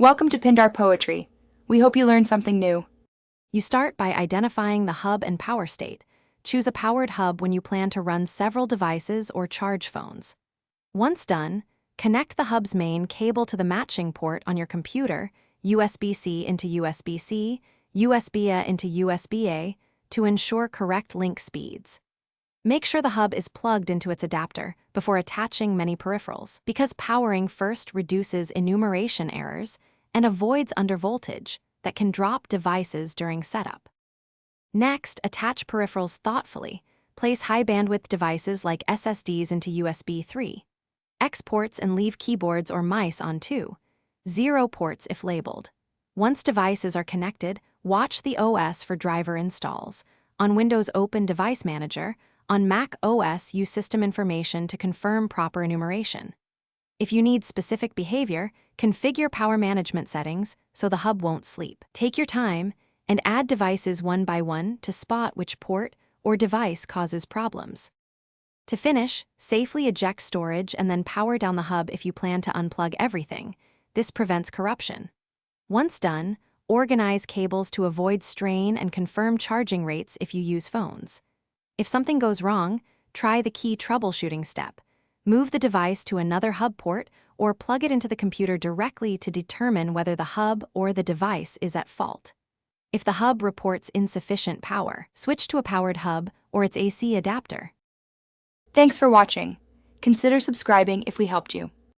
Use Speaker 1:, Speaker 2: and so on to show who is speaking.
Speaker 1: Welcome to Pindar Poetry. We hope you learned something new.
Speaker 2: You start by identifying the hub and power state. Choose a powered hub when you plan to run several devices or charge phones. Once done, connect the hub's main cable to the matching port on your computer, USB-C into USB-C, USB-A into USB-A, to ensure correct link speeds. Make sure the hub is plugged into its adapter before attaching many peripherals, because powering first reduces enumeration errors and avoids undervoltage that can drop devices during setup. Next, attach peripherals thoughtfully. Place high-bandwidth devices like SSDs into USB 3. X ports and leave keyboards or mice on 2. 0 ports if labeled. Once devices are connected, watch the OS for driver installs. On Windows, open Device Manager. On Mac OS, use system information to confirm proper enumeration. If you need specific behavior, configure power management settings so the hub won't sleep. Take your time and add devices one by one to spot which port or device causes problems. To finish, safely eject storage and then power down the hub if you plan to unplug everything. This prevents corruption. Once done, organize cables to avoid strain and confirm charging rates if you use phones. If something goes wrong, try the key troubleshooting step. Move the device to another hub port or plug it into the computer directly to determine whether the hub or the device is at fault. If the hub reports insufficient power, switch to a powered hub or its AC adapter.
Speaker 1: Thanks for watching. Consider subscribing if we helped you.